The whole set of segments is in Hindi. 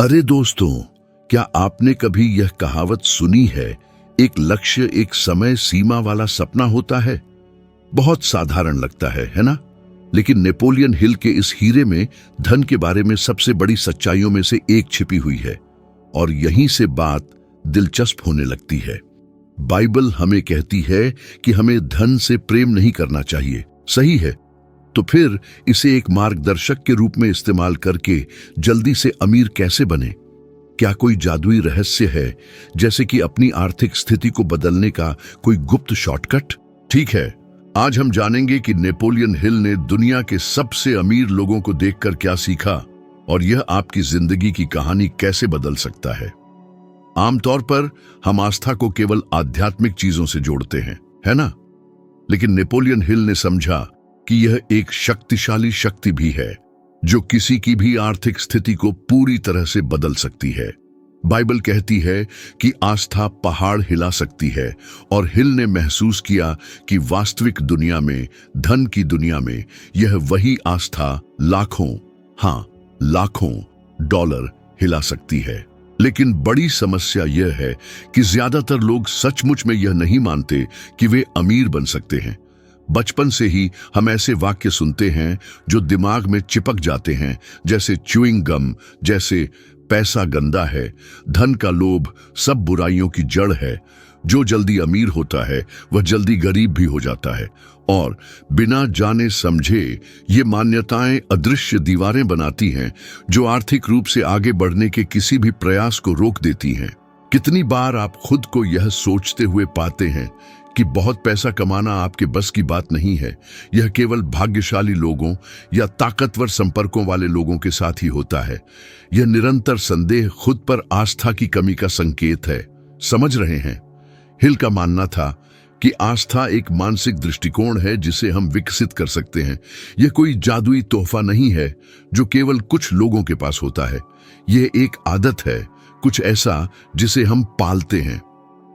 अरे दोस्तों, क्या आपने कभी यह कहावत सुनी है, एक लक्ष्य एक समय सीमा वाला सपना होता है। बहुत साधारण लगता है ना? लेकिन नेपोलियन हिल के इस हीरे में धन के बारे में सबसे बड़ी सच्चाइयों में से एक छिपी हुई है, और यहीं से बात दिलचस्प होने लगती है। बाइबल हमें कहती है कि हमें धन से प्रेम नहीं करना चाहिए, सही है। तो फिर इसे एक मार्गदर्शक के रूप में इस्तेमाल करके जल्दी से अमीर कैसे बने? क्या कोई जादुई रहस्य है, जैसे कि अपनी आर्थिक स्थिति को बदलने का कोई गुप्त शॉर्टकट? ठीक है, आज हम जानेंगे कि नेपोलियन हिल ने दुनिया के सबसे अमीर लोगों को देखकर क्या सीखा, और यह आपकी जिंदगी की कहानी कैसे बदल सकता है। आमतौर पर हम आस्था को केवल आध्यात्मिक चीजों से जोड़ते हैं, है ना? लेकिन नेपोलियन हिल ने समझा कि यह एक शक्तिशाली शक्ति भी है, जो किसी की भी आर्थिक स्थिति को पूरी तरह से बदल सकती है। बाइबल कहती है कि आस्था पहाड़ हिला सकती है, और हिल ने महसूस किया कि वास्तविक दुनिया में, धन की दुनिया में, यह वही आस्था लाखों डॉलर हिला सकती है। लेकिन बड़ी समस्या यह है कि ज्यादातर लोग सचमुच में यह नहीं मानते कि वे अमीर बन सकते हैं। बचपन से ही हम ऐसे वाक्य सुनते हैं जो दिमाग में चिपक जाते हैं, जैसे च्युइंग गम, जैसे पैसा गंदा है, धन का लोभ सब बुराइयों की जड़ है, जो जल्दी अमीर होता है वह जल्दी गरीब भी हो जाता है। और बिना जाने समझे ये मान्यताएं अदृश्य दीवारें बनाती हैं, जो आर्थिक रूप से आगे बढ़ने के किसी भी प्रयास को रोक देती हैं। कितनी बार आप खुद को यह सोचते हुए पाते हैं कि बहुत पैसा कमाना आपके बस की बात नहीं है, यह केवल भाग्यशाली लोगों या ताकतवर संपर्कों वाले लोगों के साथ ही होता है। यह निरंतर संदेह खुद पर आस्था की कमी का संकेत है। समझ रहे हैं? हिल का मानना था कि आस्था एक मानसिक दृष्टिकोण है जिसे हम विकसित कर सकते हैं। यह कोई जादुई तोहफा नहीं है जो केवल कुछ लोगों के पास होता है। यह एक आदत है, कुछ ऐसा जिसे हम पालते हैं।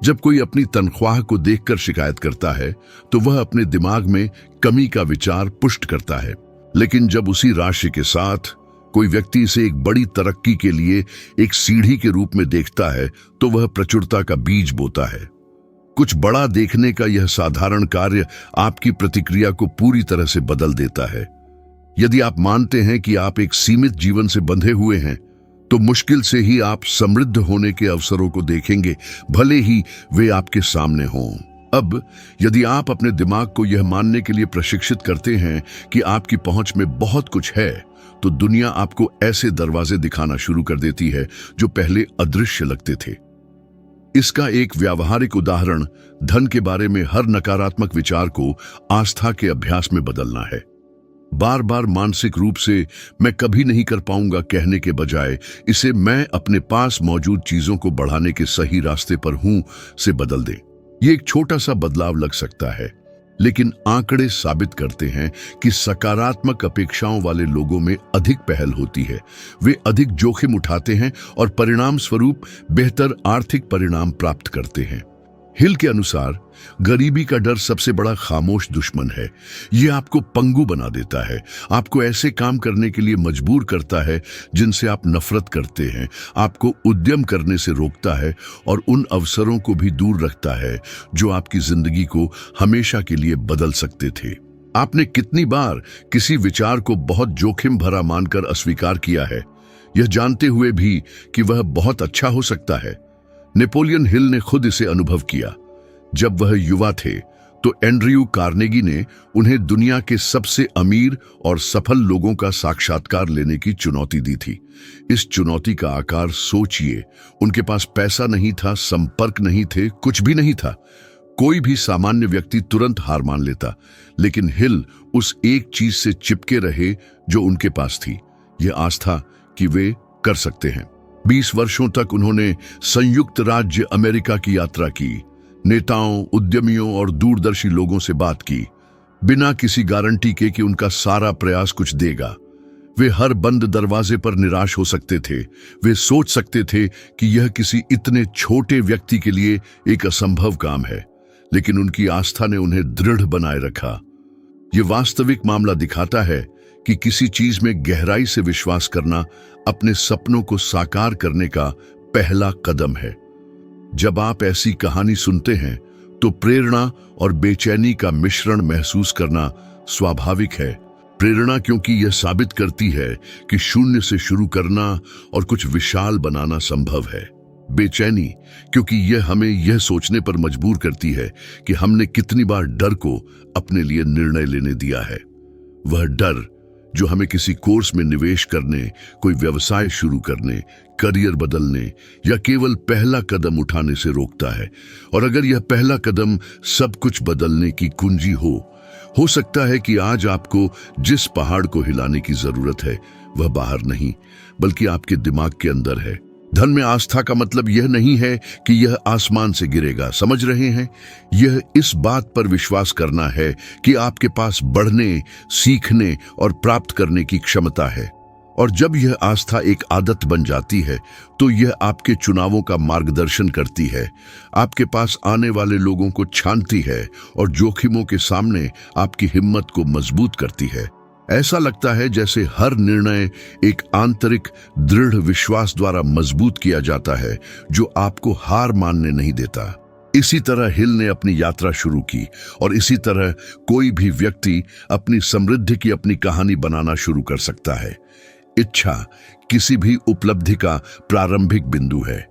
जब कोई अपनी तनख्वाह को देखकर शिकायत करता है, तो वह अपने दिमाग में कमी का विचार पुष्ट करता है। लेकिन जब उसी राशि के साथ कोई व्यक्ति इसे एक बड़ी तरक्की के लिए एक सीढ़ी के रूप में देखता है, तो वह प्रचुरता का बीज बोता है। कुछ बड़ा देखने का यह साधारण कार्य आपकी प्रतिक्रिया को पूरी तरह से बदल देता है। यदि आप मानते हैं कि आप एक सीमित जीवन से बंधे हुए हैं, तो मुश्किल से ही आप समृद्ध होने के अवसरों को देखेंगे, भले ही वे आपके सामने हों। अब यदि आप अपने दिमाग को यह मानने के लिए प्रशिक्षित करते हैं कि आपकी पहुंच में बहुत कुछ है, तो दुनिया आपको ऐसे दरवाजे दिखाना शुरू कर देती है जो पहले अदृश्य लगते थे। इसका एक व्यावहारिक उदाहरण धन के बारे में हर नकारात्मक विचार को आस्था के अभ्यास में बदलना है। बार बार मानसिक रूप से मैं कभी नहीं कर पाऊंगा कहने के बजाय इसे मैं अपने पास मौजूद चीजों को बढ़ाने के सही रास्ते पर हूं से बदल दें। यह एक छोटा सा बदलाव लग सकता है, लेकिन आंकड़े साबित करते हैं कि सकारात्मक अपेक्षाओं वाले लोगों में अधिक पहल होती है। वे अधिक जोखिम उठाते हैं और परिणाम स्वरूप बेहतर आर्थिक परिणाम प्राप्त करते हैं। हिल के अनुसार गरीबी का डर सबसे बड़ा खामोश दुश्मन है। यह आपको पंगु बना देता है, आपको ऐसे काम करने के लिए मजबूर करता है जिनसे आप नफरत करते हैं, आपको उद्यम करने से रोकता है और उन अवसरों को भी दूर रखता है जो आपकी जिंदगी को हमेशा के लिए बदल सकते थे। आपने कितनी बार किसी विचार को बहुत जोखिम भरा मानकर अस्वीकार किया है, यह जानते हुए भी कि वह बहुत अच्छा हो सकता है? नेपोलियन हिल ने खुद इसे अनुभव किया। जब वह युवा थे, तो एंड्रयू कार्नेगी ने उन्हें दुनिया के सबसे अमीर और सफल लोगों का साक्षात्कार लेने की चुनौती दी थी। इस चुनौती का आकार सोचिए। उनके पास पैसा नहीं था, संपर्क नहीं थे, कुछ भी नहीं था। कोई भी सामान्य व्यक्ति तुरंत हार मान लेता, लेकिन हिल उस एक चीज से चिपके रहे जो उनके पास थी, यह आस्था कि वे कर सकते हैं। 20 वर्षों तक उन्होंने संयुक्त राज्य अमेरिका की यात्रा की, नेताओं, उद्यमियों और दूरदर्शी लोगों से बात की, बिना किसी गारंटी के कि उनका सारा प्रयास कुछ देगा। वे हर बंद दरवाजे पर निराश हो सकते थे। वे सोच सकते थे कि यह किसी इतने छोटे व्यक्ति के लिए एक असंभव काम है, लेकिन उनकी आस्था ने उन्हें दृढ़ बनाए रखा। यह वास्तविक मामला दिखाता है कि किसी चीज में गहराई से विश्वास करना अपने सपनों को साकार करने का पहला कदम है। जब आप ऐसी कहानी सुनते हैं तो प्रेरणा और बेचैनी का मिश्रण महसूस करना स्वाभाविक है। प्रेरणा क्योंकि यह साबित करती है कि शून्य से शुरू करना और कुछ विशाल बनाना संभव है। बेचैनी क्योंकि यह हमें यह सोचने पर मजबूर करती है कि हमने कितनी बार डर को अपने लिए निर्णय लेने दिया है। वह डर जो हमें किसी कोर्स में निवेश करने, कोई व्यवसाय शुरू करने, करियर बदलने या केवल पहला कदम उठाने से रोकता है। और अगर यह पहला कदम सब कुछ बदलने की कुंजी हो सकता है कि आज आपको जिस पहाड़ को हिलाने की जरूरत है वह बाहर नहीं बल्कि आपके दिमाग के अंदर है। धन में आस्था का मतलब यह नहीं है कि यह आसमान से गिरेगा, समझ रहे हैं? यह इस बात पर विश्वास करना है कि आपके पास बढ़ने, सीखने और प्राप्त करने की क्षमता है। और जब यह आस्था एक आदत बन जाती है तो यह आपके चुनावों का मार्गदर्शन करती है, आपके पास आने वाले लोगों को छानती है और जोखिमों के सामने आपकी हिम्मत को मजबूत करती है। ऐसा लगता है जैसे हर निर्णय एक आंतरिक दृढ़ विश्वास द्वारा मजबूत किया जाता है जो आपको हार मानने नहीं देता। इसी तरह हिल ने अपनी यात्रा शुरू की और इसी तरह कोई भी व्यक्ति अपनी समृद्धि की अपनी कहानी बनाना शुरू कर सकता है। इच्छा किसी भी उपलब्धि का प्रारंभिक बिंदु है।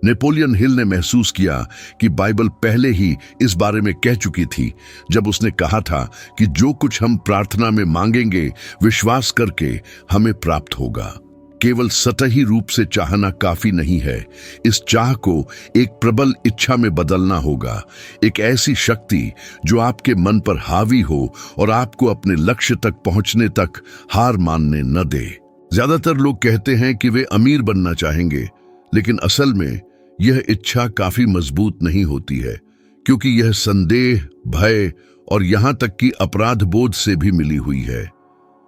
नेपोलियन हिल ने महसूस किया कि बाइबल पहले ही इस बारे में कह चुकी थी जब उसने कहा था कि जो कुछ हम प्रार्थना में मांगेंगे विश्वास करके हमें प्राप्त होगा। केवल सतही रूप से चाहना काफी नहीं है, इस चाह को एक प्रबल इच्छा में बदलना होगा, एक ऐसी शक्ति जो आपके मन पर हावी हो और आपको अपने लक्ष्य तक पहुंचने तक हार मानने न दे। ज्यादातर लोग कहते हैं कि वे अमीर बनना चाहेंगे, लेकिन असल में यह इच्छा काफी मजबूत नहीं होती है क्योंकि यह संदेह, भय और यहां तक कि अपराध बोध से भी मिली हुई है।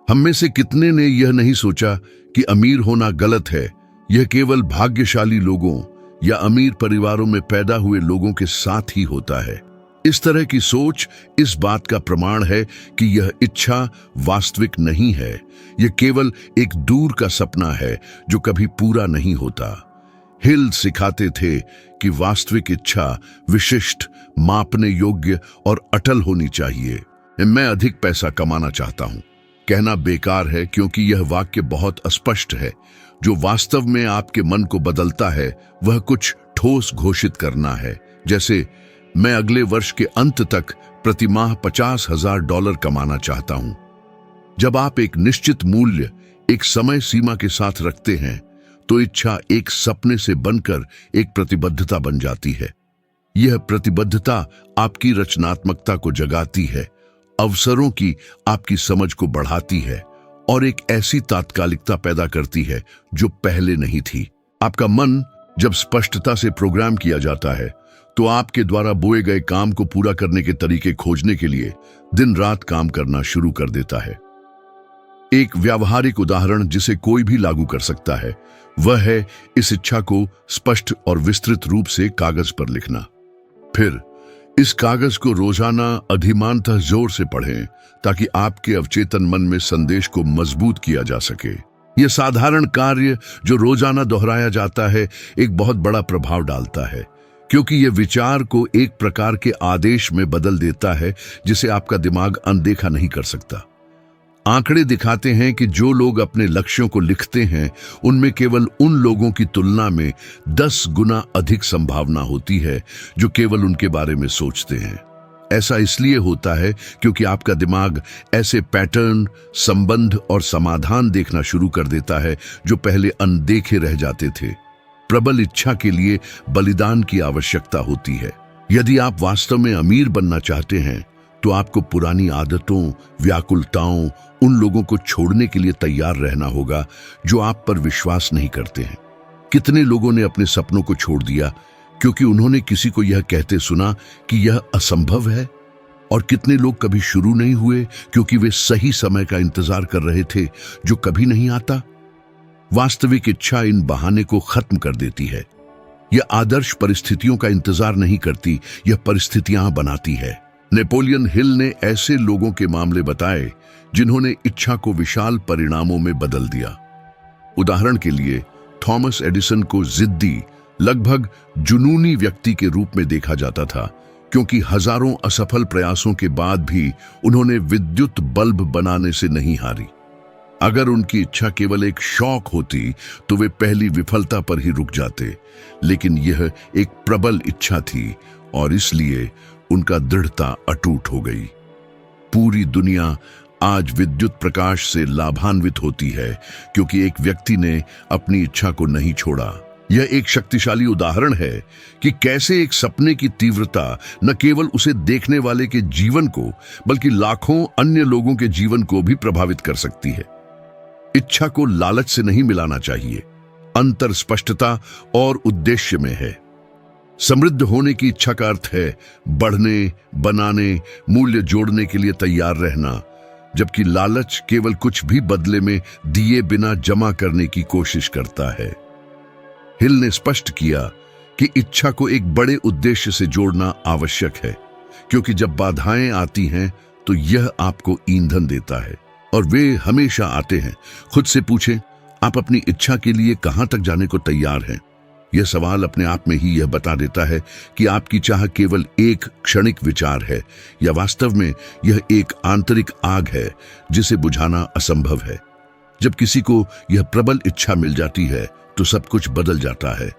हम में से कितने ने यह नहीं सोचा कि अमीर होना गलत है, यह केवल भाग्यशाली लोगों या अमीर परिवारों में पैदा हुए लोगों के साथ ही होता है। इस तरह की सोच इस बात का प्रमाण है कि यह इच्छा वास्तविक नहीं है, यह केवल एक दूर का सपना है जो कभी पूरा नहीं होता। हिल सिखाते थे कि वास्तविक इच्छा विशिष्ट, मापने योग्य और अटल होनी चाहिए। मैं अधिक पैसा कमाना चाहता हूं कहना बेकार है क्योंकि यह वाक्य बहुत अस्पष्ट है। जो वास्तव में आपके मन को बदलता है वह कुछ ठोस घोषित करना है, जैसे मैं अगले वर्ष के अंत तक प्रति माह $50,000 कमाना चाहता हूं। जब आप एक निश्चित मूल्य एक समय सीमा के साथ रखते हैं तो इच्छा एक सपने से बनकर एक प्रतिबद्धता बन जाती है। यह प्रतिबद्धता आपकी रचनात्मकता को जगाती है, अवसरों की आपकी समझ को बढ़ाती है और एक ऐसी तात्कालिकता पैदा करती है जो पहले नहीं थी। आपका मन जब स्पष्टता से प्रोग्राम किया जाता है तो आपके द्वारा बोए गए काम को पूरा करने के तरीके खोजने के लिए दिन रात काम करना शुरू कर देता है। एक व्यावहारिक उदाहरण जिसे कोई भी लागू कर सकता है वह है इस इच्छा को स्पष्ट और विस्तृत रूप से कागज पर लिखना। फिर इस कागज को रोजाना अधिमानतः जोर से पढ़ें ताकि आपके अवचेतन मन में संदेश को मजबूत किया जा सके। यह साधारण कार्य जो रोजाना दोहराया जाता है एक बहुत बड़ा प्रभाव डालता है क्योंकि यह विचार को एक प्रकार के आदेश में बदल देता है जिसे आपका दिमाग अनदेखा नहीं कर सकता। आंकड़े दिखाते हैं कि जो लोग अपने लक्ष्यों को लिखते हैं उनमें केवल उन लोगों की तुलना में 10 गुना अधिक संभावना होती है जो केवल उनके बारे में सोचते हैं। ऐसा इसलिए होता है क्योंकि आपका दिमाग ऐसे पैटर्न, संबंध और समाधान देखना शुरू कर देता है जो पहले अनदेखे रह जाते थे। प्रबल इच्छा के लिए बलिदान की आवश्यकता होती है। यदि आप वास्तव में अमीर बनना चाहते हैं तो आपको पुरानी आदतों, व्याकुलताओं, उन लोगों को छोड़ने के लिए तैयार रहना होगा जो आप पर विश्वास नहीं करते हैं। कितने लोगों ने अपने सपनों को छोड़ दिया क्योंकि उन्होंने किसी को यह कहते सुना कि यह असंभव है, और कितने लोग कभी शुरू नहीं हुए क्योंकि वे सही समय का इंतजार कर रहे थे जो कभी नहीं आता। वास्तविक इच्छा इन बहाने को खत्म कर देती है। यह आदर्श परिस्थितियों का इंतजार नहीं करती, यह परिस्थितियां बनाती है। नेपोलियन हिल ने ऐसे लोगों के मामले बताए जिन्होंने इच्छा को विशाल परिणामों में बदल दिया। उदाहरण के लिए थॉमस एडिसन को जिद्दी, लगभग जुनूनी व्यक्ति के रूप में देखा जाता था, क्योंकि हजारों असफल प्रयासों के बाद भी उन्होंने विद्युत बल्ब बनाने से नहीं हारी। अगर उनकी इच्छा केवल एक शौक होती तो वे पहली विफलता पर ही रुक जाते, लेकिन यह एक प्रबल इच्छा थी और इसलिए उनका दृढ़ता अटूट हो गई। पूरी दुनिया आज विद्युत प्रकाश से लाभान्वित होती है क्योंकि एक व्यक्ति ने अपनी इच्छा को नहीं छोड़ा। यह एक शक्तिशाली उदाहरण है कि कैसे एक सपने की तीव्रता न केवल उसे देखने वाले के जीवन को बल्कि लाखों अन्य लोगों के जीवन को भी प्रभावित कर सकती है। इच्छा को लालच से नहीं मिलाना चाहिए, अंतर स्पष्टता और उद्देश्य में है। समृद्ध होने की इच्छा का अर्थ है बढ़ने, बनाने, मूल्य जोड़ने के लिए तैयार रहना, जबकि लालच केवल कुछ भी बदले में दिए बिना जमा करने की कोशिश करता है। हिल ने स्पष्ट किया कि इच्छा को एक बड़े उद्देश्य से जोड़ना आवश्यक है, क्योंकि जब बाधाएं आती हैं तो यह आपको ईंधन देता है और वे हमेशा आते हैं। खुद से पूछें, आप अपनी इच्छा के लिए कहां तक जाने को तैयार हैं? यह सवाल अपने आप में ही यह बता देता है कि आपकी चाह केवल एक क्षणिक विचार है या वास्तव में यह एक आंतरिक आग है जिसे बुझाना असंभव है। जब किसी को यह प्रबल इच्छा मिल जाती है तो सब कुछ बदल जाता है।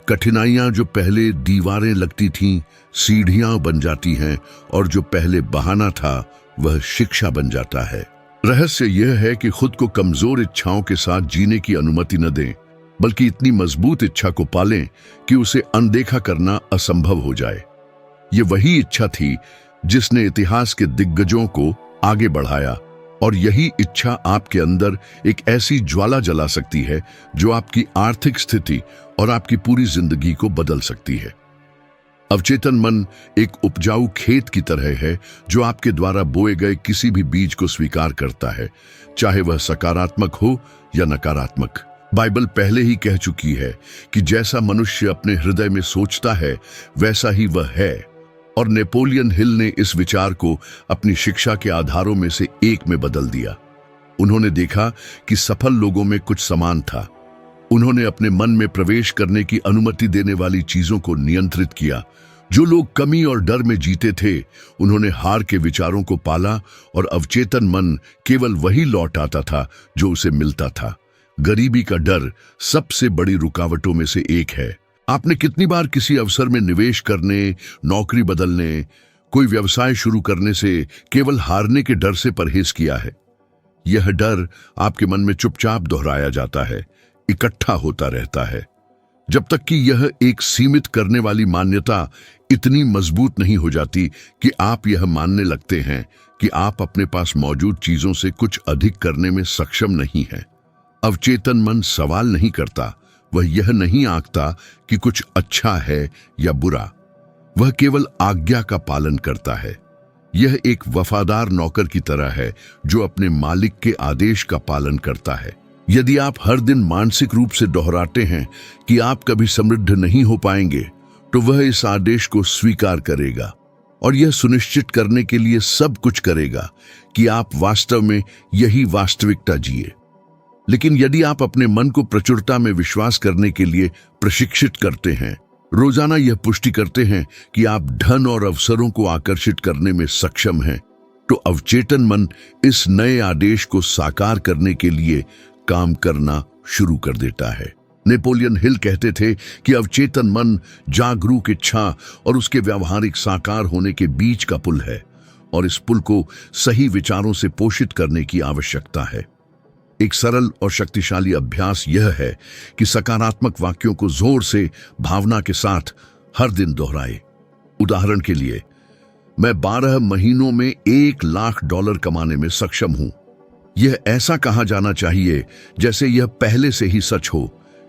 कठिनाइयां जो पहले दीवारें लगती थीं, सीढ़ियां बन जाती हैं और जो पहले बहाना था वह शिक्षा बन जाता है। रहस्य यह है कि खुद को कमजोर इच्छाओं के साथ जीने की अनुमति न दें, बल्कि इतनी मजबूत इच्छा को पालें कि उसे अनदेखा करना असंभव हो जाए। ये वही इच्छा थी जिसने इतिहास के दिग्गजों को आगे बढ़ाया, और यही इच्छा आपके अंदर एक ऐसी ज्वाला जला सकती है जो आपकी आर्थिक स्थिति और आपकी पूरी जिंदगी को बदल सकती है। अवचेतन मन एक उपजाऊ खेत की तरह है जो आपके द्वारा बोए गए किसी भी बीज को स्वीकार करता है, चाहे वह सकारात्मक हो या नकारात्मक। बाइबल पहले ही कह चुकी है कि जैसा मनुष्य अपने हृदय में सोचता है वैसा ही वह है, और नेपोलियन हिल ने इस विचार को अपनी शिक्षा के आधारों में से एक में बदल दिया। उन्होंने देखा कि सफल लोगों में कुछ समान था। उन्होंने अपने मन में प्रवेश करने की अनुमति देने वाली चीजों को नियंत्रित किया। जो लोग कमी और डर में जीते थे, उन्होंने हार के विचारों को पाला, और अवचेतन मन केवल वही लौट आता था जो उसे मिलता था। गरीबी का डर सबसे बड़ी रुकावटों में से एक है। आपने कितनी बार किसी अवसर में निवेश करने, नौकरी बदलने, कोई व्यवसाय शुरू करने से केवल हारने के डर से परहेज किया है? यह डर आपके मन में चुपचाप दोहराया जाता है, इकट्ठा होता रहता है, जब तक कि यह एक सीमित करने वाली मान्यता इतनी मजबूत नहीं हो जाती कि आप यह मानने लगते हैं कि आप अपने पास मौजूद चीजों से कुछ अधिक करने में सक्षम नहीं हैं। अवचेतन मन सवाल नहीं करता, वह यह नहीं आंकता कि कुछ अच्छा है या बुरा, वह केवल आज्ञा का पालन करता है। यह एक वफादार नौकर की तरह है जो अपने मालिक के आदेश का पालन करता है। यदि आप हर दिन मानसिक रूप से दोहराते हैं कि आप कभी समृद्ध नहीं हो पाएंगे, तो वह इस आदेश को स्वीकार करेगा और यह सुनिश्चित करने के लिए सब कुछ करेगा कि आप वास्तव में यही वास्तविकता जिए। लेकिन यदि आप अपने मन को प्रचुरता में विश्वास करने के लिए प्रशिक्षित करते हैं, रोजाना यह पुष्टि करते हैं कि आप धन और अवसरों को आकर्षित करने में सक्षम हैं, तो अवचेतन मन इस नए आदेश को साकार करने के लिए काम करना शुरू कर देता है। नेपोलियन हिल कहते थे कि अवचेतन मन जागरूक इच्छा और उसके व्यावहारिक साकार होने के बीच का पुल है, और इस पुल को सही विचारों से पोषित करने की आवश्यकता है। एक सरल और शक्तिशाली अभ्यास यह है कि सकारात्मक वाक्यों को जोर से भावना के साथ हर दिन दोहराए। उदाहरण के लिए, मैं 12 महीनों में $1,00,000 कमाने में सक्षम हूं। यह ऐसा कहा जाना चाहिए जैसे यह पहले से ही सच हो,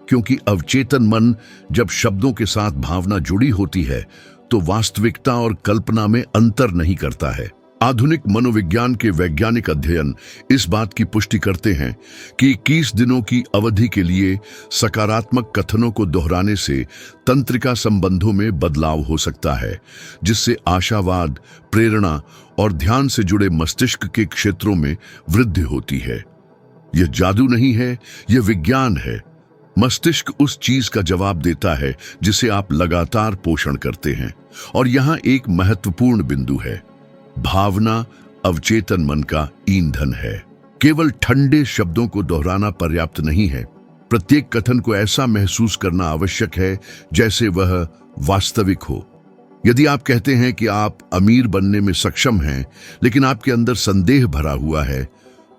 क्योंकि अवचेतन मन जब शब्दों के साथ भावना जुड़ी होती है तो वास्तविकता और कल्पना में अंतर नहीं करता है। आधुनिक मनोविज्ञान के वैज्ञानिक अध्ययन इस बात की पुष्टि करते हैं कि 21 दिनों की अवधि के लिए सकारात्मक कथनों को दोहराने से तंत्रिका संबंधों में बदलाव हो सकता है, जिससे आशावाद, प्रेरणा और ध्यान से जुड़े मस्तिष्क के क्षेत्रों में वृद्धि होती है। यह जादू नहीं है, यह विज्ञान है। मस्तिष्क उस चीज का जवाब देता है जिसे आप लगातार पोषण करते हैं। और यहां एक महत्वपूर्ण बिंदु है, भावना अवचेतन मन का ईंधन है। केवल ठंडे शब्दों को दोहराना पर्याप्त नहीं है। प्रत्येक कथन को ऐसा महसूस करना आवश्यक है जैसे वह वास्तविक हो। यदि आप कहते हैं कि आप अमीर बनने में सक्षम हैं, लेकिन आपके अंदर संदेह भरा हुआ है,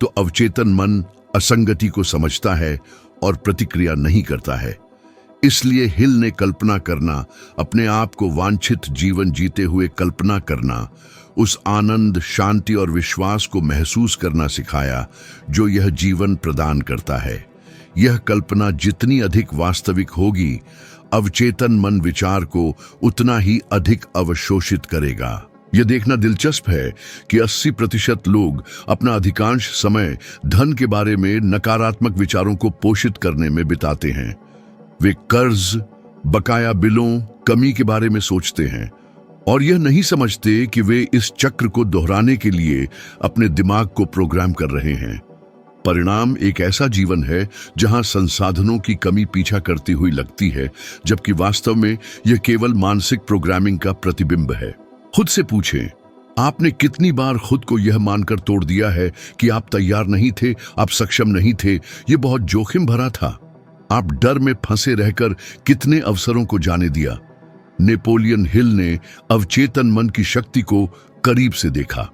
तो अवचेतन मन असंगति को समझता है और प्रतिक्रिया नहीं करता है। इसलिए हिल ने कल्पना करना, अपने आप को वांछित जीवन जीते हुए कल्पना करना, उस आनंद, शांति और विश्वास को महसूस करना सिखाया जो यह जीवन प्रदान करता है। यह कल्पना जितनी अधिक वास्तविक होगी, अवचेतन मन विचार को उतना ही अधिक अवशोषित करेगा। यह देखना दिलचस्प है कि 80% लोग अपना अधिकांश समय धन के बारे में नकारात्मक विचारों को पोषित करने में बिताते हैं। वे कर्ज, बकाया बिलों, कमी के बारे में सोचते हैं और यह नहीं समझते कि वे इस चक्र को दोहराने के लिए अपने दिमाग को प्रोग्राम कर रहे हैं। परिणाम एक ऐसा जीवन है जहां संसाधनों की कमी पीछा करती हुई लगती है, जबकि वास्तव में यह केवल मानसिक प्रोग्रामिंग का प्रतिबिंब है। खुद से पूछें, आपने कितनी बार खुद को यह मानकर तोड़ दिया है कि आप तैयार नहीं थे, आप सक्षम नहीं थे, यह बहुत जोखिम भरा था। आप डर में फंसे रहकर कितने अवसरों को जाने दिया। नेपोलियन हिल ने अवचेतन मन की शक्ति को करीब से देखा।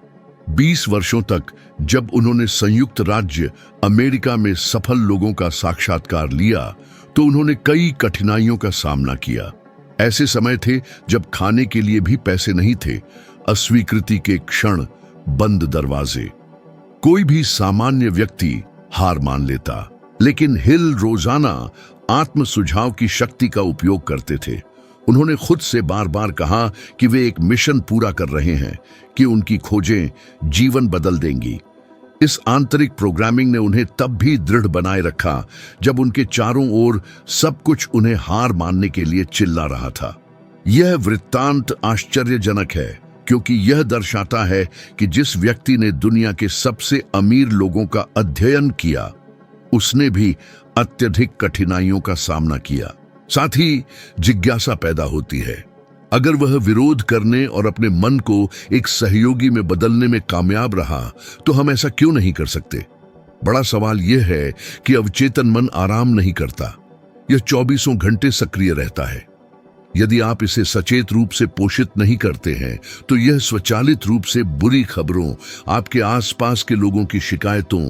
20 वर्षों तक जब उन्होंने संयुक्त राज्य अमेरिका में सफल लोगों का साक्षात्कार लिया, तो उन्होंने कई कठिनाइयों का सामना किया। ऐसे समय थे जब खाने के लिए भी पैसे नहीं थे, अस्वीकृति के क्षण, बंद दरवाजे। कोई भी सामान्य व्यक्ति हार मान लेता, लेकिन हिल रोजाना आत्म सुझाव की शक्ति का उपयोग करते थे। उन्होंने खुद से बार बार कहा कि वे एक मिशन पूरा कर रहे हैं, कि उनकी खोजें जीवन बदल देंगी। इस आंतरिक प्रोग्रामिंग ने उन्हें तब भी दृढ़ बनाए रखा जब उनके चारों ओर सब कुछ उन्हें हार मानने के लिए चिल्ला रहा था। यह वृत्तांत आश्चर्यजनक है, क्योंकि यह दर्शाता है कि जिस व्यक्ति ने दुनिया के सबसे अमीर लोगों का अध्ययन किया, उसने भी अत्यधिक कठिनाइयों का सामना किया। साथ ही जिज्ञासा पैदा होती है, अगर वह विरोध करने और अपने मन को एक सहयोगी में बदलने में कामयाब रहा, तो हम ऐसा क्यों नहीं कर सकते? बड़ा सवाल यह है कि अवचेतन मन आराम नहीं करता, यह 24 घंटे सक्रिय रहता है। यदि आप इसे सचेत रूप से पोषित नहीं करते हैं, तो यह स्वचालित रूप से बुरी खबरों, आपके आसपास के लोगों की शिकायतों,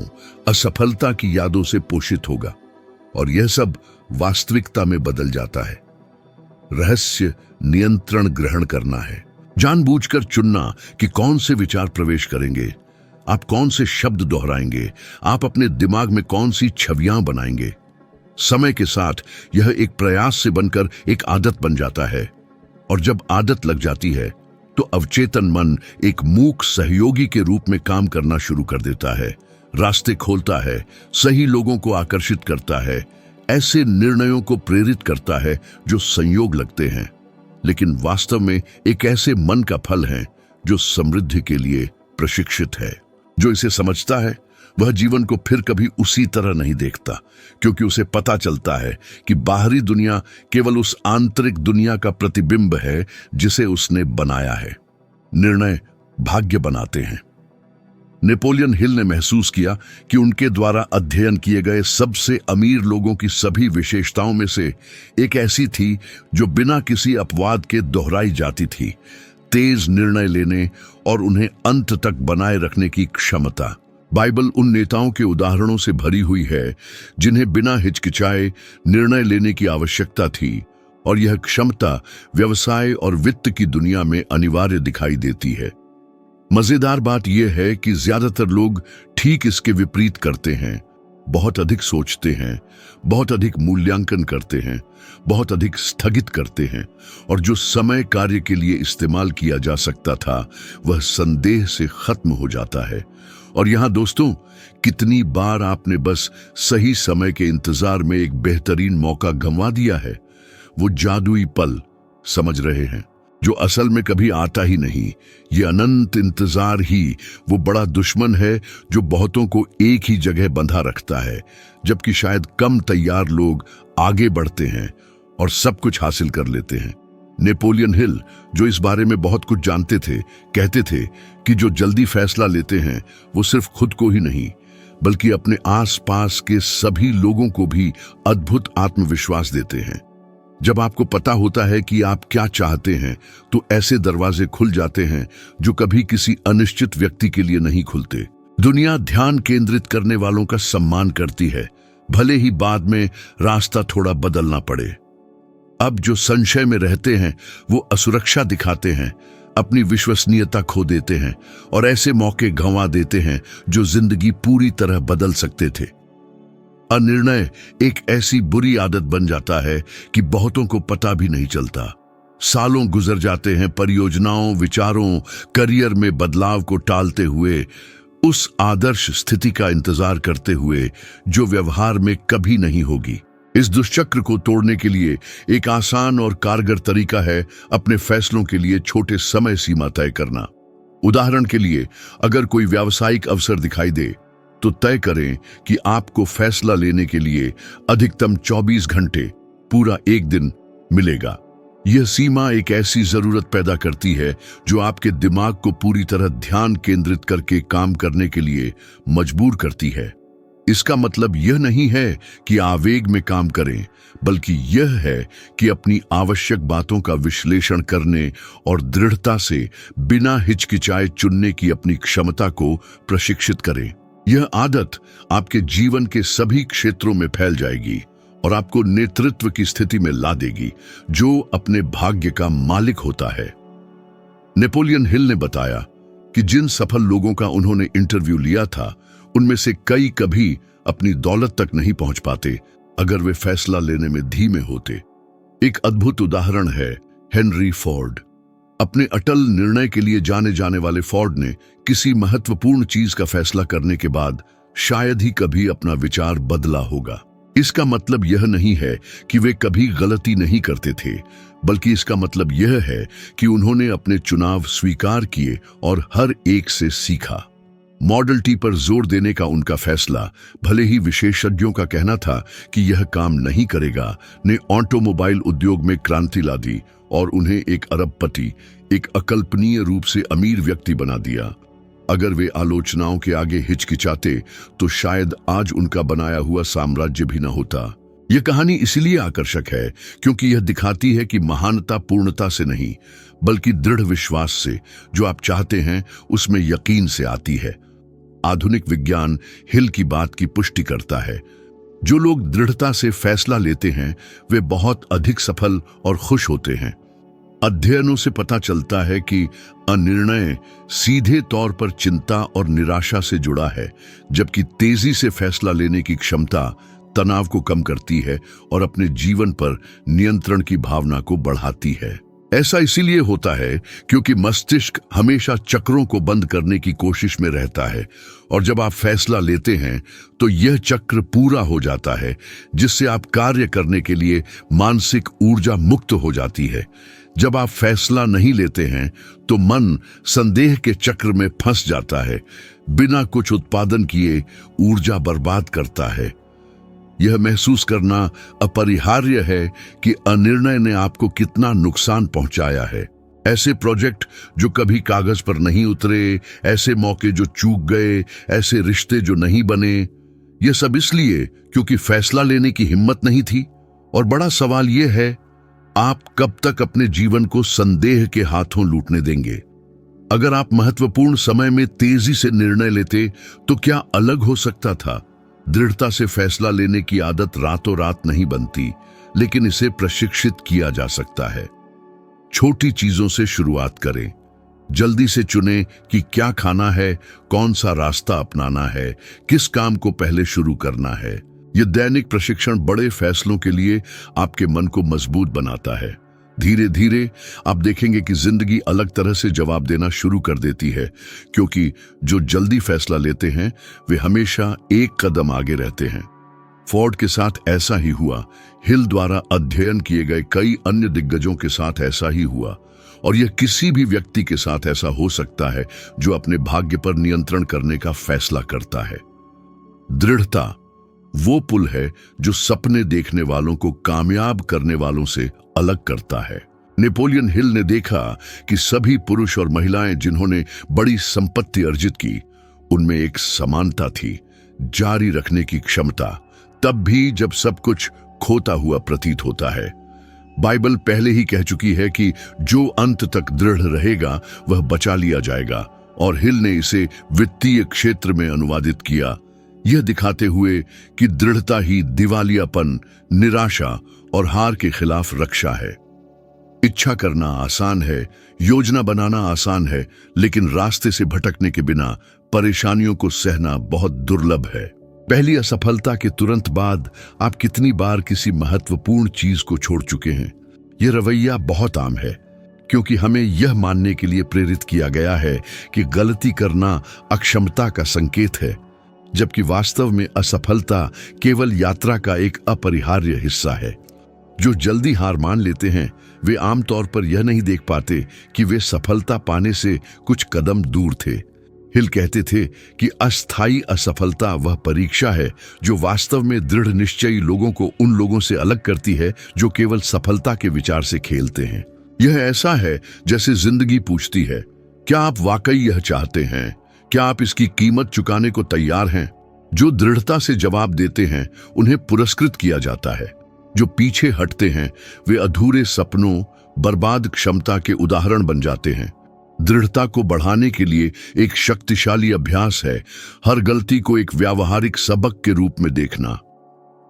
असफलता की यादों से पोषित होगा, और यह सब वास्तविकता में बदल जाता है। रहस्य नियंत्रण ग्रहण करना है, जानबूझकर चुनना कि कौन से विचार प्रवेश करेंगे, आप कौन से शब्द दोहराएंगे, आप अपने दिमाग में कौन सी छवियां बनाएंगे। समय के साथ यह एक प्रयास से बनकर एक आदत बन जाता है, और जब आदत लग जाती है तो अवचेतन मन एक मूक सहयोगी के रूप में काम करना शुरू कर देता है, रास्ते खोलता है, सही लोगों को आकर्षित करता है, ऐसे निर्णयों को प्रेरित करता है जो संयोग लगते हैं, लेकिन वास्तव में एक ऐसे मन का फल है जो समृद्धि के लिए प्रशिक्षित है। जो इसे समझता है वह जीवन को फिर कभी उसी तरह नहीं देखता, क्योंकि उसे पता चलता है कि बाहरी दुनिया केवल उस आंतरिक दुनिया का प्रतिबिंब है जिसे उसने बनाया है। निर्णय भाग्य बनाते हैं। नेपोलियन हिल ने महसूस किया कि उनके द्वारा अध्ययन किए गए सबसे अमीर लोगों की सभी विशेषताओं में से एक ऐसी थी जो बिना किसी अपवाद के दोहराई जाती थी: तेज निर्णय लेने और उन्हें अंत तक बनाए रखने की क्षमता। बाइबल उन नेताओं के उदाहरणों से भरी हुई है जिन्हें बिना हिचकिचाए निर्णय लेने की आवश्यकता थी, और यह क्षमता व्यवसाय और वित्त की दुनिया में अनिवार्य दिखाई देती है। मजेदार बात यह है कि ज्यादातर लोग ठीक इसके विपरीत करते हैं। बहुत अधिक सोचते हैं, बहुत अधिक मूल्यांकन करते हैं, बहुत अधिक स्थगित करते हैं, और जो समय कार्य के लिए इस्तेमाल किया जा सकता था वह संदेह से खत्म हो जाता है। और यहां दोस्तों, कितनी बार आपने बस सही समय के इंतजार में एक बेहतरीन मौका गंवा दिया है। वो जादुई पल, समझ रहे हैं, जो असल में कभी आता ही नहीं। ये अनंत इंतजार ही वो बड़ा दुश्मन है जो बहुतों को एक ही जगह बंधा रखता है, जबकि शायद कम तैयार लोग आगे बढ़ते हैं और सब कुछ हासिल कर लेते हैं। नेपोलियन हिल, जो इस बारे में बहुत कुछ जानते थे, कहते थे कि जो जल्दी फैसला लेते हैं वो सिर्फ खुद को ही नहीं बल्कि अपने आसपास के सभी लोगों को भी अद्भुत आत्मविश्वास देते हैं। जब आपको पता होता है कि आप क्या चाहते हैं तो ऐसे दरवाजे खुल जाते हैं जो कभी किसी अनिश्चित व्यक्ति के लिए नहीं खुलते। दुनिया ध्यान केंद्रित करने वालों का सम्मान करती है, भले ही बाद में रास्ता थोड़ा बदलना पड़े। अब जो संशय में रहते हैं वो असुरक्षा दिखाते हैं, अपनी विश्वसनीयता खो देते हैं और ऐसे मौके गंवा देते हैं जो जिंदगी पूरी तरह बदल सकते थे। अनिर्णय एक ऐसी बुरी आदत बन जाता है कि बहुतों को पता भी नहीं चलता। सालों गुजर जाते हैं परियोजनाओं, विचारों, करियर में बदलाव को टालते हुए, उस आदर्श स्थिति का इंतजार करते हुए जो व्यवहार में कभी नहीं होगी। इस दुष्चक्र को तोड़ने के लिए एक आसान और कारगर तरीका है अपने फैसलों के लिए छोटे समय सीमा तय करना। उदाहरण के लिए, अगर कोई व्यावसायिक अवसर दिखाई दे तो तय करें कि आपको फैसला लेने के लिए अधिकतम 24 घंटे, पूरा एक दिन मिलेगा। यह सीमा एक ऐसी जरूरत पैदा करती है जो आपके दिमाग को पूरी तरह ध्यान केंद्रित करके काम करने के लिए मजबूर करती है। इसका मतलब यह नहीं है कि आवेग में काम करें, बल्कि यह है कि अपनी आवश्यक बातों का विश्लेषण करने और दृढ़ता से बिना हिचकिचाए चुनने की अपनी क्षमता को प्रशिक्षित करें। यह आदत आपके जीवन के सभी क्षेत्रों में फैल जाएगी और आपको नेतृत्व की स्थिति में ला देगी, जो अपने भाग्य का मालिक होता है। नेपोलियन हिल ने बताया कि जिन सफल लोगों का उन्होंने इंटरव्यू लिया था, उनमें से कई कभी अपनी दौलत तक नहीं पहुंच पाते अगर वे फैसला लेने में धीमे होते। एक अद्भुत उदाहरण है हेनरी फोर्ड। अपने अटल निर्णय के लिए जाने जाने वाले फोर्ड ने किसी महत्वपूर्ण चीज का फैसला करने के बाद शायद ही कभी अपना विचार बदला होगा। इसका मतलब यह नहीं है कि वे कभी गलती नहीं करते थे, बल्कि इसका मतलब यह है कि उन्होंने अपने चुनाव स्वीकार किए और हर एक से सीखा। मॉडल टी पर जोर देने का उनका फैसला, भले ही विशेषज्ञों का कहना था कि यह काम नहीं करेगा, ने ऑटोमोबाइल उद्योग में क्रांति ला दी और उन्हें एक अरबपति, एक अकल्पनीय रूप से अमीर व्यक्ति बना दिया। अगर वे आलोचनाओं के आगे हिचकिचाते तो शायद आज उनका बनाया हुआ साम्राज्य भी न होता। यह कहानी इसलिए आकर्षक है क्योंकि यह दिखाती है कि महानता पूर्णता से नहीं, बल्कि दृढ़ विश्वास से, जो आप चाहते हैं उसमें यकीन से आती है। आधुनिक विज्ञान हिल की बात की पुष्टि करता है। जो लोग दृढ़ता से फैसला लेते हैं वे बहुत अधिक सफल और खुश होते हैं। अध्ययनों से पता चलता है कि अनिर्णय सीधे तौर पर चिंता और निराशा से जुड़ा है, जबकि तेजी से फैसला लेने की क्षमता तनाव को कम करती है और अपने जीवन पर नियंत्रण की भावना को बढ़ाती है। ऐसा इसीलिए होता है क्योंकि मस्तिष्क हमेशा चक्रों को बंद करने की कोशिश में रहता है, और जब आप फैसला लेते हैं तो यह चक्र पूरा हो जाता है, जिससे आप कार्य करने के लिए मानसिक ऊर्जा मुक्त हो जाती है। जब आप फैसला नहीं लेते हैं तो मन संदेह के चक्र में फंस जाता है, बिना कुछ उत्पादन किए ऊर्जा बर्बाद करता है। यह महसूस करना अपरिहार्य है कि अनिर्णय ने आपको कितना नुकसान पहुंचाया है। ऐसे प्रोजेक्ट जो कभी कागज पर नहीं उतरे, ऐसे मौके जो चूक गए, ऐसे रिश्ते जो नहीं बने, यह सब इसलिए क्योंकि फैसला लेने की हिम्मत नहीं थी। और बड़ा सवाल यह है, आप कब तक अपने जीवन को संदेह के हाथों लूटने देंगे? अगर आप महत्वपूर्ण समय में तेजी से निर्णय लेते तो क्या अलग हो सकता था? दृढ़ता से फैसला लेने की आदत रातों रात नहीं बनती, लेकिन इसे प्रशिक्षित किया जा सकता है। छोटी चीजों से शुरुआत करें। जल्दी से चुनें कि क्या खाना है, कौन सा रास्ता अपनाना है, किस काम को पहले शुरू करना है। यह दैनिक प्रशिक्षण बड़े फैसलों के लिए आपके मन को मजबूत बनाता है। धीरे धीरे आप देखेंगे कि जिंदगी अलग तरह से जवाब देना शुरू कर देती है, क्योंकि जो जल्दी फैसला लेते हैं वे हमेशा एक कदम आगे रहते हैं। फोर्ड के साथ ऐसा ही हुआ। हिल द्वारा अध्ययन किए गए कई अन्य दिग्गजों के साथ ऐसा ही हुआ, और यह किसी भी व्यक्ति के साथ ऐसा हो सकता है जो अपने भाग्य पर नियंत्रण करने का फैसला करता है। दृढ़ता वो पुल है जो सपने देखने वालों को कामयाब करने वालों से अलग करता है। नेपोलियन हिल ने देखा कि सभी पुरुष और महिलाएं जिन्होंने बड़ी संपत्ति अर्जित की, उनमें एक समानता थी, जारी रखने की क्षमता, तब भी जब सब कुछ खोता हुआ प्रतीत होता है। बाइबल पहले ही कह चुकी है कि जो अंत तक दृढ़ रहेगा वह बचा लिया जाएगा, और हिल ने इसे वित्तीय क्षेत्र में अनुवादित किया, यह दिखाते हुए कि दृढ़ता ही दिवालियापन, निराशा और हार के खिलाफ रक्षा है। इच्छा करना आसान है, योजना बनाना आसान है, लेकिन रास्ते से भटकने के बिना परेशानियों को सहना बहुत दुर्लभ है। पहली असफलता के तुरंत बाद आप कितनी बार किसी महत्वपूर्ण चीज को छोड़ चुके हैं? यह रवैया बहुत आम है, क्योंकि हमें यह मानने के लिए प्रेरित किया गया है कि गलती करना अक्षमता का संकेत है, जबकि वास्तव में असफलता केवल यात्रा का एक अपरिहार्य हिस्सा है। जो जल्दी हार मान लेते हैं वे आमतौर पर यह नहीं देख पाते कि वे सफलता पाने से कुछ कदम दूर थे। हिल कहते थे कि अस्थायी असफलता वह परीक्षा है जो वास्तव में दृढ़ निश्चयी लोगों को उन लोगों से अलग करती है जो केवल सफलता के विचार से खेलते हैं। यह ऐसा है जैसे जिंदगी पूछती है, क्या आप वाकई यह चाहते हैं? क्या आप इसकी कीमत चुकाने को तैयार हैं? जो दृढ़ता से जवाब देते हैं उन्हें पुरस्कृत किया जाता है। जो पीछे हटते हैं वे अधूरे सपनों, बर्बाद क्षमता के उदाहरण बन जाते हैं। दृढ़ता को बढ़ाने के लिए एक शक्तिशाली अभ्यास है हर गलती को एक व्यावहारिक सबक के रूप में देखना।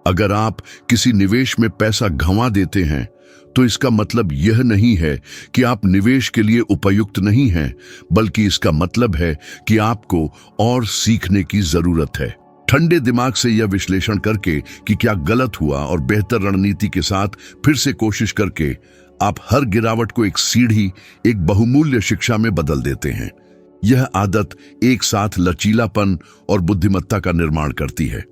अगर आप किसी निवेश में पैसा गंवा देते हैं तो इसका मतलब यह नहीं है कि आप निवेश के लिए उपयुक्त नहीं हैं, बल्कि इसका मतलब है कि आपको और सीखने की जरूरत है। ठंडे दिमाग से यह विश्लेषण करके कि क्या गलत हुआ और बेहतर रणनीति के साथ फिर से कोशिश करके आप हर गिरावट को एक सीढ़ी, एक बहुमूल्य शिक्षा में बदल देते हैं। यह आदत एक साथ लचीलापन और बुद्धिमत्ता का निर्माण करती है।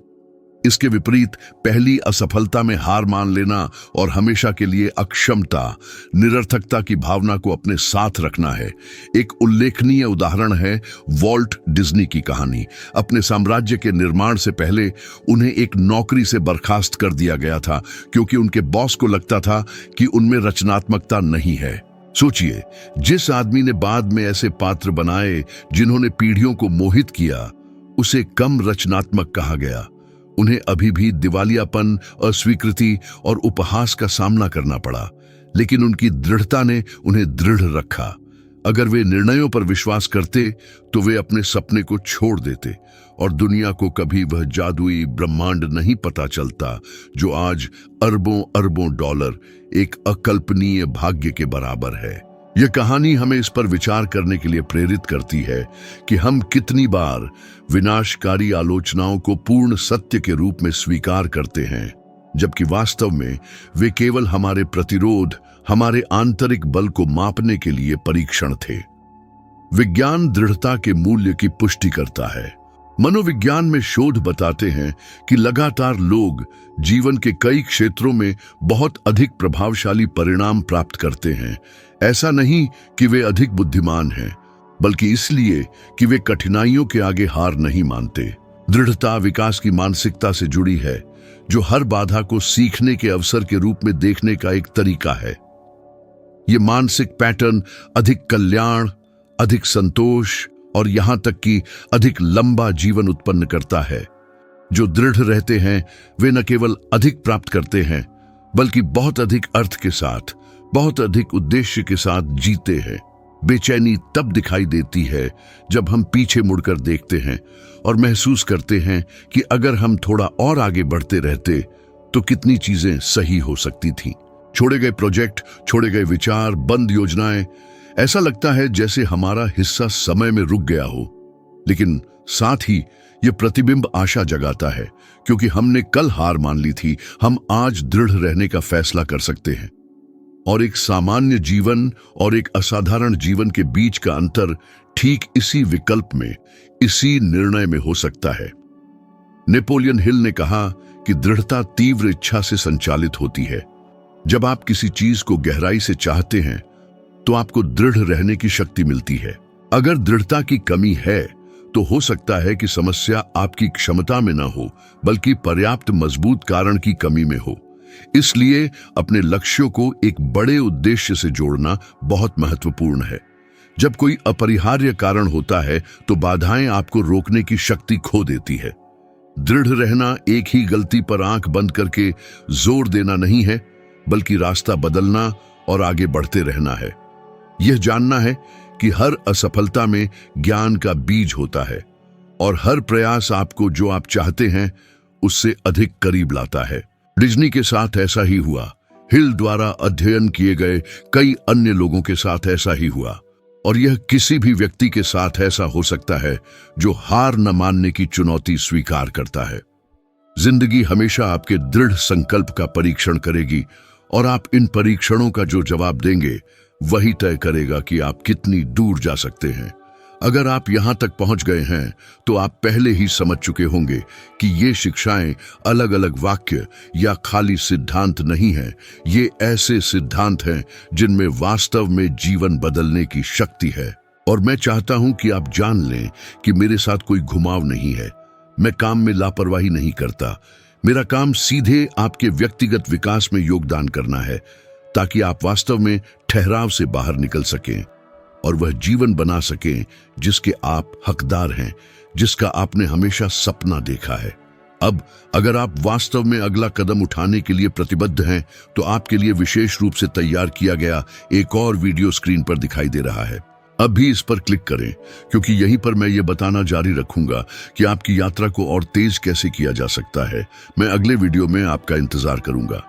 इसके विपरीत पहली असफलता में हार मान लेना और हमेशा के लिए अक्षमता, निरर्थकता की भावना को अपने साथ रखना है। एक उल्लेखनीय उदाहरण है वॉल्ट डिज्नी की कहानी। अपने साम्राज्य के निर्माण से पहले उन्हें एक नौकरी से बर्खास्त कर दिया गया था क्योंकि उनके बॉस को लगता था कि उनमें रचनात्मकता नहीं है। सोचिए, जिस आदमी ने बाद में ऐसे पात्र बनाए जिन्होंने पीढ़ियों को मोहित किया, उसे कम रचनात्मक कहा गया। उन्हें अभी भी दिवालियापन, अस्वीकृति और उपहास का सामना करना पड़ा, लेकिन उनकी दृढ़ता ने उन्हें दृढ़ रखा। अगर वे निर्णयों पर विश्वास करते तो वे अपने सपने को छोड़ देते और दुनिया को कभी वह जादुई ब्रह्मांड नहीं पता चलता जो आज अरबों अरबों डॉलर, एक अकल्पनीय भाग्य के बराबर है। यह कहानी हमें इस पर विचार करने के लिए प्रेरित करती है कि हम कितनी बार विनाशकारी आलोचनाओं को पूर्ण सत्य के रूप में स्वीकार करते हैं, जबकि वास्तव में वे केवल हमारे प्रतिरोध, हमारे आंतरिक बल को मापने के लिए परीक्षण थे। विज्ञान दृढ़ता के मूल्य की पुष्टि करता है। मनोविज्ञान में शोध बताते हैं कि लगातार लोग जीवन के कई क्षेत्रों में बहुत अधिक प्रभावशाली परिणाम प्राप्त करते हैं। ऐसा नहीं कि वे अधिक बुद्धिमान हैं, बल्कि इसलिए कि वे कठिनाइयों के आगे हार नहीं मानते। दृढ़ता विकास की मानसिकता से जुड़ी है, जो हर बाधा को सीखने के अवसर के रूप में देखने का एक तरीका है। ये मानसिक पैटर्न अधिक कल्याण, अधिक संतोष और यहां तक कि अधिक लंबा जीवन उत्पन्न करता है। जो दृढ़ रहते हैं वे न केवल अधिक प्राप्त करते हैं, बल्कि बहुत अधिक अर्थ के साथ, बहुत अधिक उद्देश्य के साथ जीते हैं। बेचैनी तब दिखाई देती है जब हम पीछे मुड़कर देखते हैं और महसूस करते हैं कि अगर हम थोड़ा और आगे बढ़ते रहते तो कितनी चीजें सही हो सकती थीं। छोड़े गए प्रोजेक्ट, छोड़े गए विचार, बंद योजनाएं, ऐसा लगता है जैसे हमारा हिस्सा समय में रुक गया हो, लेकिन साथ ही ये प्रतिबिंब आशा जगाता है, क्योंकि हमने कल हार मान ली थी, हम आज दृढ़ रहने का फैसला कर सकते हैं। और एक सामान्य जीवन और एक असाधारण जीवन के बीच का अंतर ठीक इसी विकल्प में, इसी निर्णय में हो सकता है। नेपोलियन हिल ने कहा कि दृढ़ता तीव्र इच्छा से संचालित होती है। जब आप किसी चीज को गहराई से चाहते हैं तो आपको दृढ़ रहने की शक्ति मिलती है। अगर दृढ़ता की कमी है तो हो सकता है कि समस्या आपकी क्षमता में न हो, बल्कि पर्याप्त मजबूत कारण की कमी में हो। इसलिए अपने लक्ष्यों को एक बड़े उद्देश्य से जोड़ना बहुत महत्वपूर्ण है। जब कोई अपरिहार्य कारण होता है तो बाधाएं आपको रोकने की शक्ति खो देती है। दृढ़ रहना एक ही गलती पर आंख बंद करके जोर देना नहीं है, बल्कि रास्ता बदलना और आगे बढ़ते रहना है। यह जानना है कि हर असफलता में ज्ञान का बीज होता है और हर प्रयास आपको जो आप चाहते हैं उससे अधिक करीब लाता है। डिज्नी के साथ ऐसा ही हुआ। हिल द्वारा अध्ययन किए गए कई अन्य लोगों के साथ ऐसा ही हुआ, और यह किसी भी व्यक्ति के साथ ऐसा हो सकता है जो हार न मानने की चुनौती स्वीकार करता है। जिंदगी हमेशा आपके दृढ़ संकल्प का परीक्षण करेगी, और आप इन परीक्षणों का जो जवाब देंगे वही तय करेगा कि आप कितनी दूर जा सकते हैं। अगर आप यहां तक पहुंच गए हैं तो आप पहले ही समझ चुके होंगे कि ये शिक्षाएं अलग अलग वाक्य या खाली सिद्धांत नहीं हैं। ये ऐसे सिद्धांत हैं जिनमें वास्तव में जीवन बदलने की शक्ति है। और मैं चाहता हूं कि आप जान लें कि मेरे साथ कोई घुमाव नहीं है। मैं काम में लापरवाही नहीं करता। मेरा काम सीधे आपके व्यक्तिगत विकास में योगदान करना है, ताकि आप वास्तव में ठहराव से बाहर निकल सकें और वह जीवन बना सकें जिसके आप हकदार हैं, जिसका आपने हमेशा सपना देखा है। अब अगर आप वास्तव में अगला कदम उठाने के लिए प्रतिबद्ध हैं, तो आपके लिए विशेष रूप से तैयार किया गया एक और वीडियो स्क्रीन पर दिखाई दे रहा है। अब भी इस पर क्लिक करें, क्योंकि यहीं पर मैं ये बताना जारी रखूंगा कि आपकी यात्रा को और तेज कैसे किया जा सकता है। मैं अगले वीडियो में आपका इंतजार करूंगा।